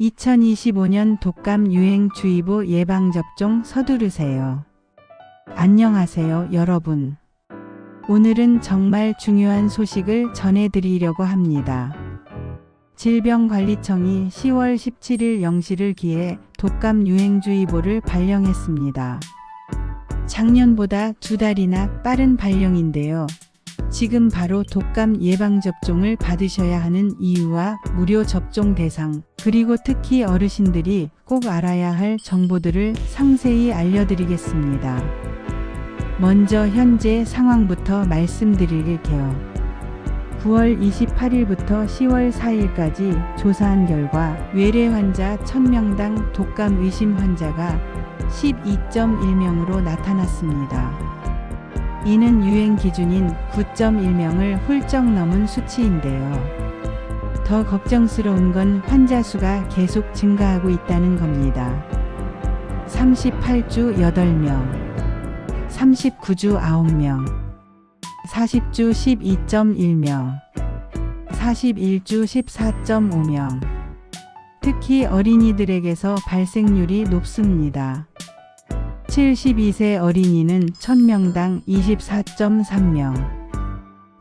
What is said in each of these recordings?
2025년 독감 유행주의보 예방접종 서두르세요. 안녕하세요, 여러분. 오늘은 정말 중요한 소식을 전해드리려고 합니다. 질병관리청이 10월 17일 0시를 기해 독감 유행주의보를 발령했습니다. 작년보다 2달이나 빠른 발령인데요. 지금 바로 독감 예방접종을 받으셔야 하는 이유와 무료 접종 대상, 그리고 특히 어르신들이 꼭 알아야 할 정보들을 상세히 알려드리겠습니다. 먼저 현재 상황부터 말씀드릴게요. 9월 28일부터 10월 4일까지 조사한 결과 외래 환자 1000명당 독감 의심 환자가 12.1명으로 나타났습니다. 이는 유행 기준인 9.1명을 훌쩍 넘은 수치인데요. 더 걱정스러운 건 환자 수가 계속 증가하고 있다는 겁니다. 38주 8명, 39주 9명, 40주 12.1명, 41주 14.5명. 특히 어린이들에게서 발생률이 높습니다. 72세 어린이는 1000명당 24.3명,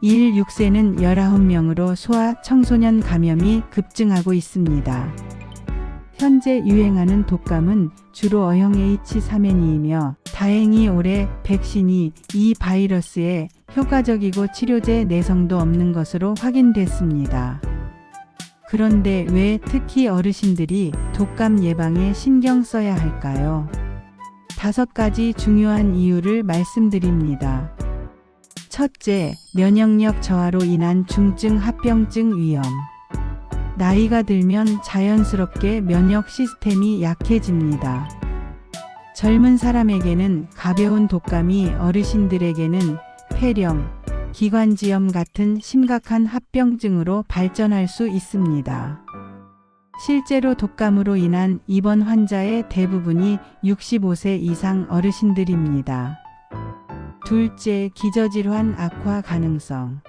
1-6세는 19명으로 소아 청소년 감염이 급증하고 있습니다. 현재 유행하는 독감은 주로 어형 H3N2이며 다행히 올해 백신이 이 바이러스에 효과적이고 치료제 내성도 없는 것으로 확인됐습니다. 그런데 왜 특히 어르신들이 독감 예방에 신경 써야 할까요? 5가지 중요한 이유를 말씀드립니다. 첫째, 면역력 저하로 인한 중증 합병증 위험. 나이가 들면 자연스럽게 면역 시스템이 약해집니다. 젊은 사람에게는 가벼운 독감이 어르신들에게는 폐렴, 기관지염 같은 심각한 합병증으로 발전할 수 있습니다. 실제로 독감으로 인한 입원 환자의 대부분이 65세 이상 어르신들입니다. 둘째, 기저질환 악화 가능성.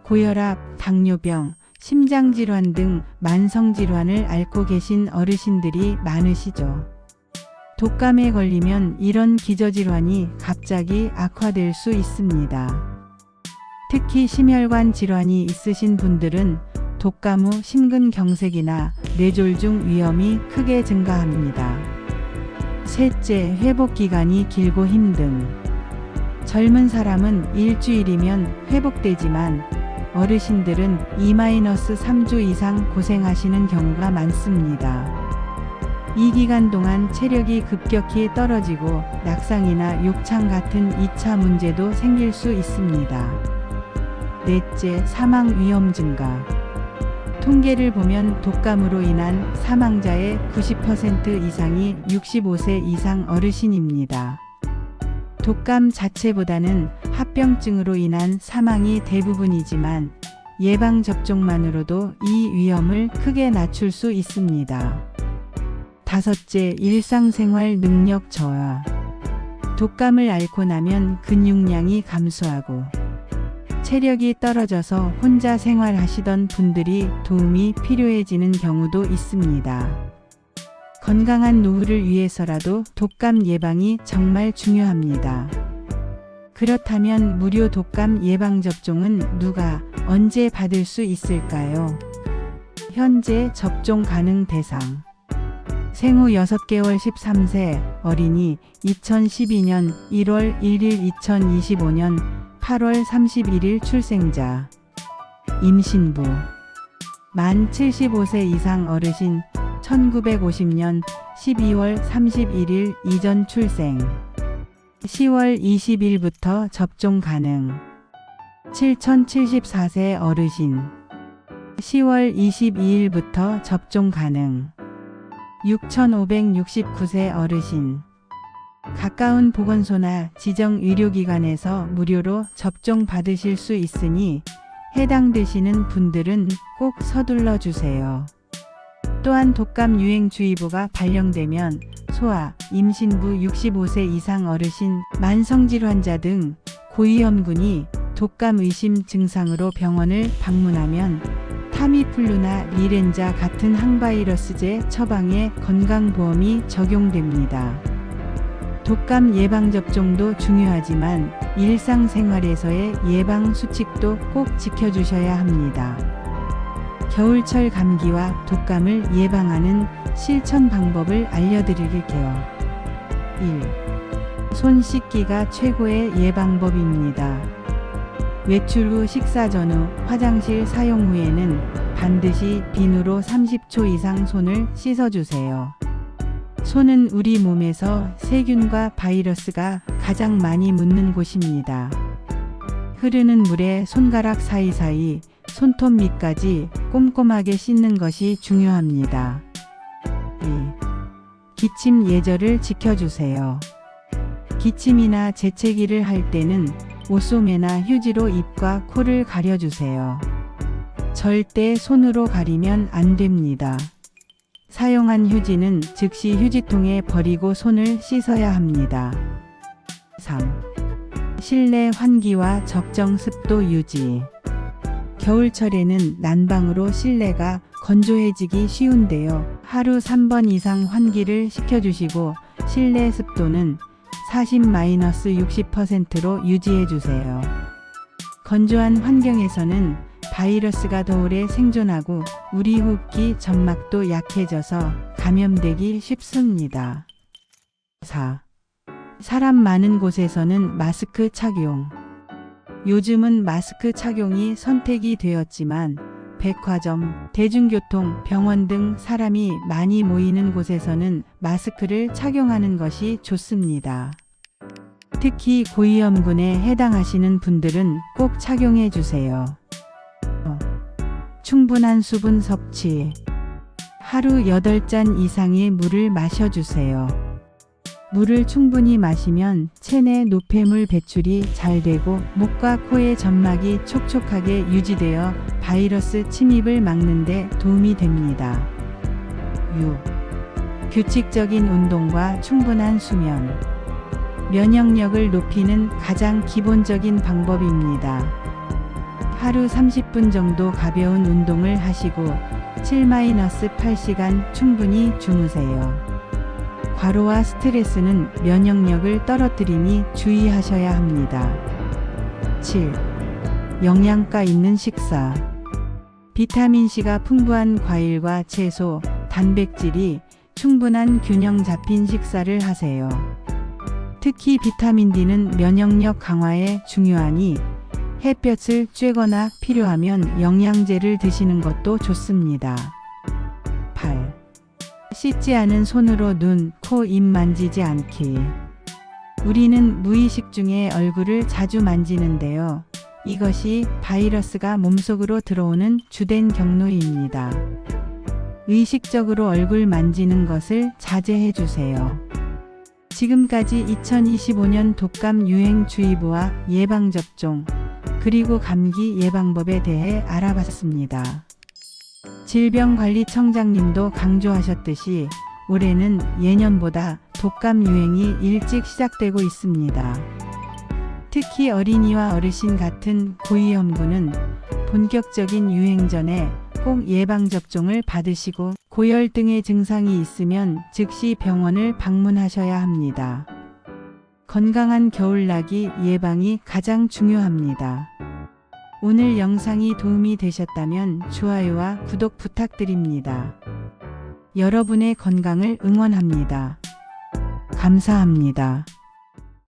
고혈압, 당뇨병, 심장질환 등 만성질환을 앓고 계신 어르신들이 많으시죠. 독감에 걸리면 이런 기저질환이 갑자기 악화될 수 있습니다. 특히 심혈관 질환이 있으신 분들은 독감 후 심근경색이나 뇌졸중 위험이 크게 증가합니다. 셋째, 회복기간이 길고 힘듦. 젊은 사람은 일주일이면 회복되지만 어르신들은 2-3주 이상 고생하시는 경우가 많습니다. 이 기간 동안 체력이 급격히 떨어지고 낙상이나 욕창 같은 2차 문제도 생길 수 있습니다. 넷째, 사망 위험 증가. 통계를 보면 독감으로 인한 사망자의 90% 이상이 65세 이상 어르신입니다. 독감 자체보다는 합병증으로 인한 사망이 대부분이지만 예방접종만으로도 이 위험을 크게 낮출 수 있습니다. 다섯째, 일상생활 능력 저하. 독감을 앓고 나면 근육량이 감소하고 체력이 떨어져서 혼자 생활하시던 분들이 도움이 필요해지는 경우도 있습니다. 건강한 노후를 위해서라도 독감 예방이 정말 중요합니다. 그렇다면 무료 독감 예방접종은 누가 언제 받을 수 있을까요? 현재 접종 가능 대상. 생후 6개월 13세 어린이 2012년 1월 1일 2025년 8월 31일 출생자, 임신부, 만 75세 이상 어르신 1950년 12월 31일 이전 출생, 10월 20일부터 접종 가능, 7074세 어르신, 10월 22일부터 접종 가능, 6569세 어르신, 가까운 보건소나 지정 의료기관에서 무료로 접종 받으실 수 있으니 해당되시는 분들은 꼭 서둘러 주세요. 또한 독감 유행주의보가 발령되면 소아, 임신부 65세 이상 어르신, 만성질환자 등 고위험군이 독감 의심 증상으로 병원을 방문하면 타미플루나 리렌자 같은 항바이러스제 처방에 건강보험이 적용됩니다. 독감 예방접종도 중요하지만 일상생활에서의 예방 수칙도 꼭 지켜주셔야 합니다. 겨울철 감기와 독감을 예방하는 실천 방법을 알려드릴게요. 1. 손 씻기가 최고의 예방법입니다. 외출 후, 식사 전후, 화장실 사용 후에는 반드시 비누로 30초 이상 손을 씻어주세요. 손은 우리 몸에서 세균과 바이러스가 가장 많이 묻는 곳입니다. 흐르는 물에 손가락 사이사이, 손톱 밑까지 꼼꼼하게 씻는 것이 중요합니다. 2. 기침 예절을 지켜주세요. 기침이나 재채기를 할 때는 옷소매나 휴지로 입과 코를 가려주세요. 절대 손으로 가리면 안 됩니다. 사용한 휴지는 즉시 휴지통에 버리고 손을 씻어야 합니다. 3. 실내 환기와 적정 습도 유지. 겨울철에는 난방으로 실내가 건조해지기 쉬운데요. 하루 3번 이상 환기를 시켜주시고 실내 습도는 40-60%로 유지해주세요. 건조한 환경에서는 바이러스가 더 오래 생존하고 우리 호흡기 점막도 약해져서 감염되기 쉽습니다. 4. 사람 많은 곳에서는 마스크 착용. 요즘은 마스크 착용이 선택이 되었지만 백화점, 대중교통, 병원 등 사람이 많이 모이는 곳에서는 마스크를 착용하는 것이 좋습니다. 특히 고위험군에 해당하시는 분들은 꼭 착용해 주세요. 충분한 수분 섭취. 하루 8잔 이상의 물을 마셔주세요. 물을 충분히 마시면 체내 노폐물 배출이 잘 되고 목과 코의 점막이 촉촉하게 유지되어 바이러스 침입을 막는 데 도움이 됩니다. 6. 규칙적인 운동과 충분한 수면. 면역력을 높이는 가장 기본적인 방법입니다. 하루 30분 정도 가벼운 운동을 하시고 7-8시간 충분히 주무세요. 과로와 스트레스는 면역력을 떨어뜨리니 주의하셔야 합니다. 7. 영양가 있는 식사. 비타민C가 풍부한 과일과 채소, 단백질이 충분한 균형 잡힌 식사를 하세요. 특히 비타민D는 면역력 강화에 중요하니 햇볕을 쬐거나 필요하면 영양제를 드시는 것도 좋습니다. 8. 씻지 않은 손으로 눈, 코, 입 만지지 않기. 우리는 무의식 중에 얼굴을 자주 만지는데요. 이것이 바이러스가 몸속으로 들어오는 주된 경로입니다. 의식적으로 얼굴 만지는 것을 자제해 주세요. 지금까지 2025년 독감 유행주의보와 예방접종, 그리고 감기 예방법에 대해 알아봤습니다. 질병관리청장님도 강조하셨듯이 올해는 예년보다 독감 유행이 일찍 시작되고 있습니다. 특히 어린이와 어르신 같은 고위험군은 본격적인 유행 전에 꼭 예방접종을 받으시고 고열등의 증상이 있으면 즉시 병원을 방문하셔야 합니다. 건강한 겨울나기 예방이 가장 중요합니다. 오늘 영상이 도움이 되셨다면 좋아요와 구독 부탁드립니다. 여러분의 건강을 응원합니다. 감사합니다.